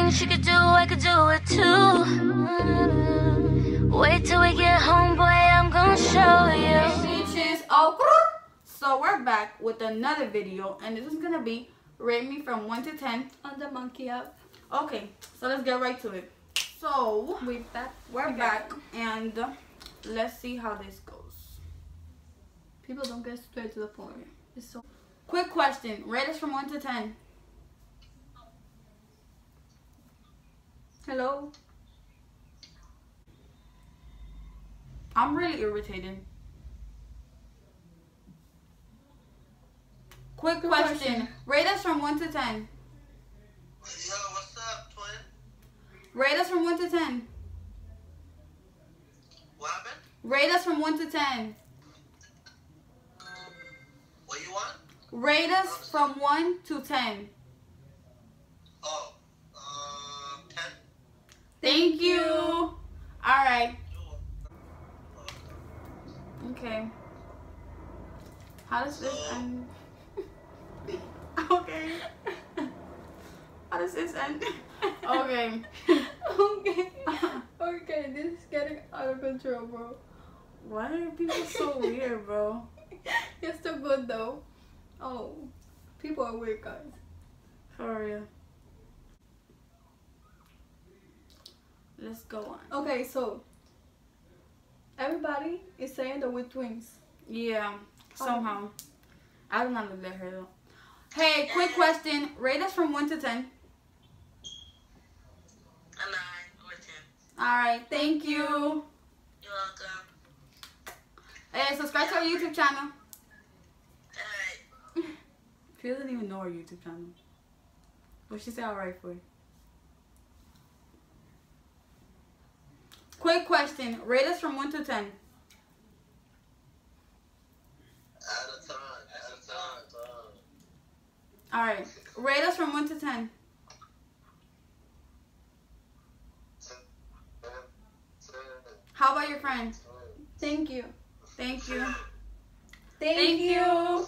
Anything she could do, I could do it too. Wait till we get home, boy, I'm gonna show you. Bitches. Oh, so we're back with another video, and this is gonna be rate me from 1 to 10 on the monkey app. Okay, so let's get right to it. So we're back, and let's see how this goes. People don't get straight to the point. It's so quick question. Rate us from 1 to 10. Hello? I'm really irritated. Quick question. Rate us from 1 to 10. Yo, what's up, twin? Rate us from 1 to 10. What happened? Rate us from 1 to 10. What you want? Rate us from 1 to 10. Oh, 10. Thank you. Alright. Okay. How does this end? Okay. How does this end? Okay. Okay. Okay, this is getting out of control, bro. Why are people so weird, bro? You're still good though. Oh, people are weird, guys. For real. Let's go on. Okay, so everybody is saying that we're twins. Yeah, somehow. I do not look like her though. Hey, quick question. Rate us from 1 to 10. A 9 or 10. Alright, thank you. You're welcome. Hey, subscribe to our YouTube channel. Alright. She doesn't even know our YouTube channel. What she say alright for? Quick question. Rate us from 1 to 10. Out of time. Out of time. Alright. Rate us from 1 to 10. 10. How about your friend? Thank you. Thank you. Thank you.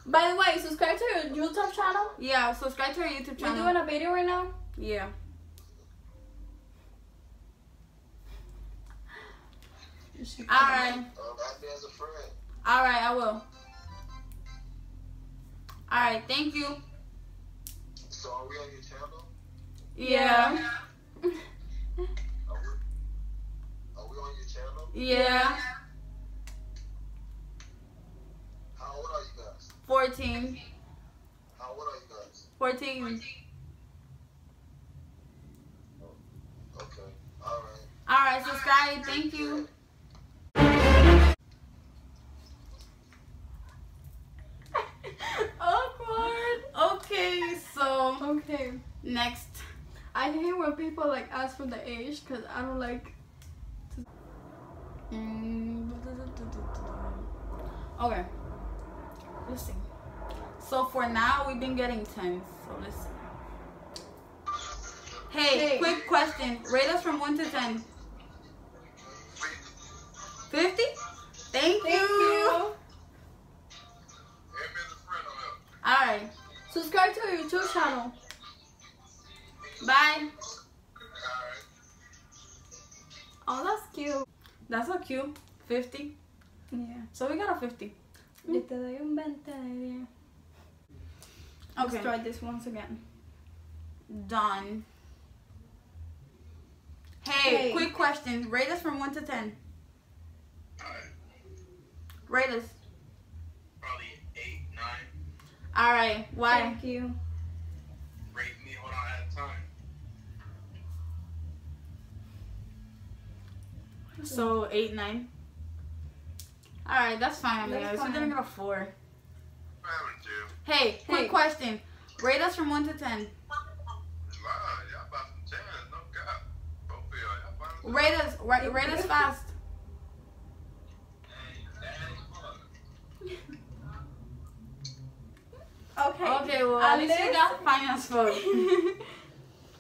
By the way, subscribe to your YouTube channel. Yeah, subscribe to our YouTube channel. We're doing a video right now. Yeah. Alright. Add me as a friend. Alright, I will. Alright, thank you. So are we on your channel? Yeah. Are we on your channel? Yeah. How old are you guys? 14. How old are you guys? 14. Okay. Alright. Alright, subscribe. Thank you. Awkward. Okay, so Okay. next. I hate when people like ask for the age because I don't like. Okay. Let's see. So for now, we've been getting 10. So let's see. Hey, quick question. Rate us from 1 to 10. 50? Thank you. Alright. Subscribe to our YouTube channel. Bye. Oh, that's cute. That's so cute. 50. Yeah. So we got a 50. Yo te doy un 20 de 10. Okay. Let's try this once again. Done. Hey, quick question. Rate us from 1 to 10. Rate us. Probably 8, 9. Alright. Why? Thank you. Rate me when I have time. So 8, 9. Alright, that's fine. That's We're gonna fine. get a 4. Having to. Hey, quick question. Rate us from 1 to 10. Y'all about some 10, no cap. Both of y'all about Rate us. Rate us fast. Okay. Okay, well at least you got finance for.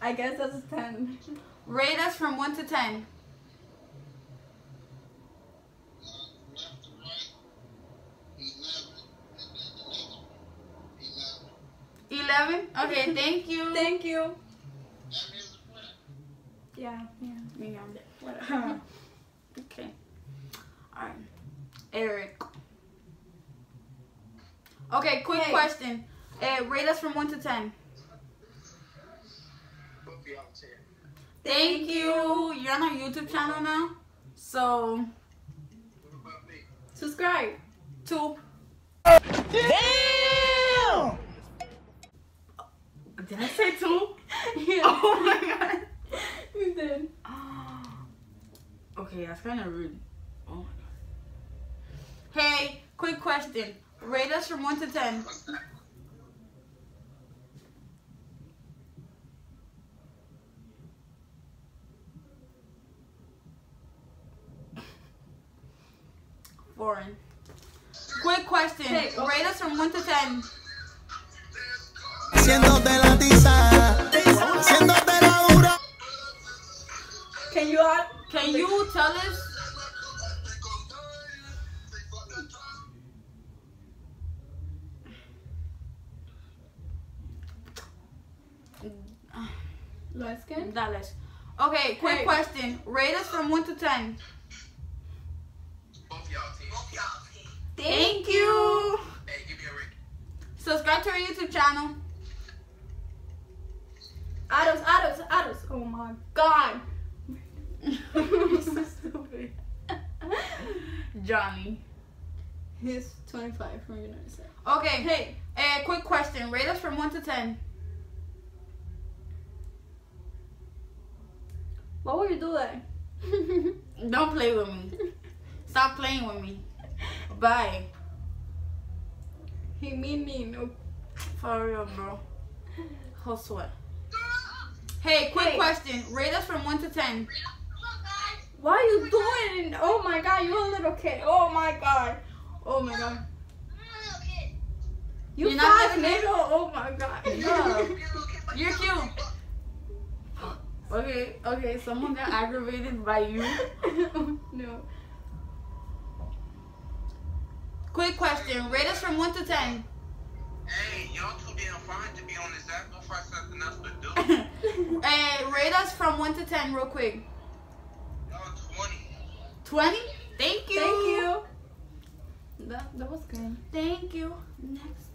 I guess that's a 10. Rate us from 1 to 10. 11. Okay, thank you. Thank you. Yeah. Whatever. Okay. All right. Eric. Okay, quick question. Rate us from 1 to 10. Both of y'all 10. Thank you. You're on our YouTube channel now. So, What about me? Subscribe. 2. Damn! Did I say 2? Yeah. Oh my god. You did. Okay, that's kind of rude. Oh my god. Hey, quick question. Rate us from 1 to 10. Foreign. Quick question. Hey, Rate us from 1 to 10. Haciéndote la tiza, haciéndote la dura. Can you add? Can you tell us? Light skin? Dale. Okay, quick Hey. question. Rate us from 1 to 10. Both y'all 10. Thank you. Hey, give me a ring. Subscribe to our YouTube channel. Add us. Oh my god. So stupid. Johnny. He's 25 from United States. Okay. Hey. Quick question. Rate us from 1 to 10. What would you do that? Don't play with me. Stop playing with me. Bye. He mean no. For real, bro. Josue. Hey, quick Hey. question. Rate us from 1 to 10. What are you doing? Oh my god, you're a little kid. Oh my god. Oh my god. You're You not five listening? little. Oh my god. Yeah. You're cute. Okay, someone got aggravated by you. No. Quick question. Rate us from 1 to 10. Hey, y'all too damn fine to be on this app. Go find something else to do. Rate us from 1 to 10 real quick. Y'all 20. 20? Thank you. Thank you. That was good. Thank you. Next.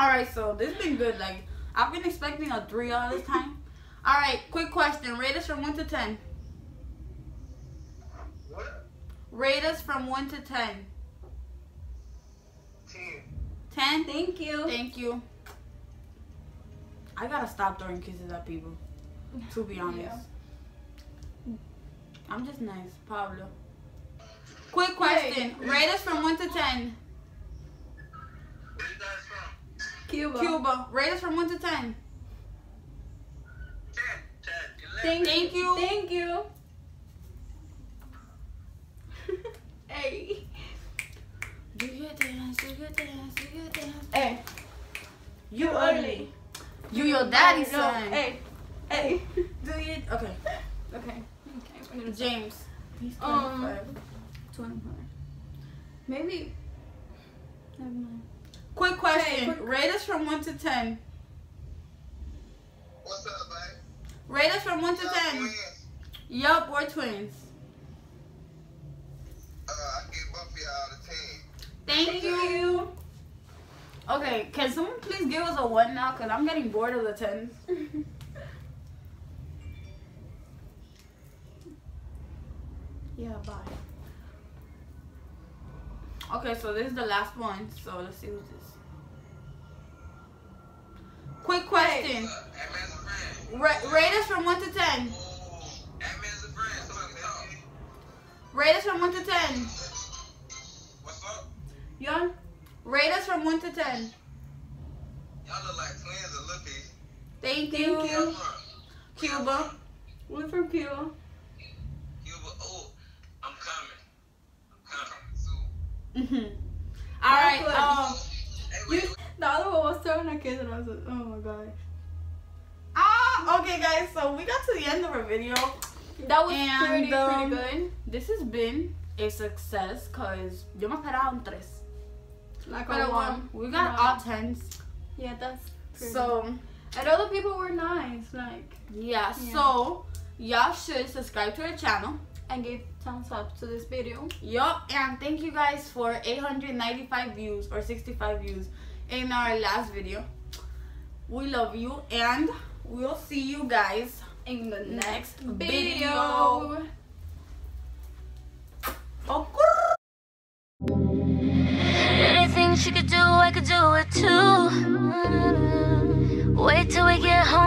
Alright, so this has been good. Like, I've been expecting a 3 all this time. Alright, quick question. Rate us from 1 to 10. What? Rate us from 1 to 10. 10. 10? Thank you. Thank you. I gotta stop throwing kisses at people. To be honest. Yeah. I'm just nice. Pablo. Quick question. Rate us from 1 to 10. Where you guys from? Cuba. Cuba. Rate us from 1 to 10. 10. 11. Thank you. Thank you. Hey. Do your dance, do your dance, do your dance. Hey. You ugly. You your daddy's No. son. Hey. Hey. Do you? Okay. Okay. We're gonna James. He's 25. 25. Maybe. Never mind. Quick question. Okay, quick- Rate us from 1 to 10. What's up, babe? Rate us from 1 to Y'all 10. twins? Yup, we're twins. I give both of y'all the 10. Thank you. Okay, can someone please give us a 1 now? Because I'm getting bored of the 10s. Yeah, bye. Okay, so this is the last one. So let's see who's this. Quick question. Add me as a friend. Rate us from 1 to 10. Add me as a friend so we can talk. Rate us from 1 to 10. What's up? Yon? Rate us from 1 to 10. Y'all look like twins or little kids. Thank you. Thank you. Cuba. We're from Cuba. Cuba, oh, I'm coming. I'm coming soon. Alright, Hey, wait, wait. The other one was throwing a kiss and I was like, oh my god. okay guys, so we got to the end of our video. That was And, pretty good. This has been a success because yo me esperaba un 3. Like But a one. we got all 10s. Yeah, that's pretty So, good. And other people were nice. Like, yeah, Yeah. so y'all should subscribe to our channel and give thumbs up to this video. Yup, and thank you guys for 895 views or 65 views in our last video. We love you, and we'll see you guys In the next video. video. Anything she could do, I could do it too. Wait till we get home.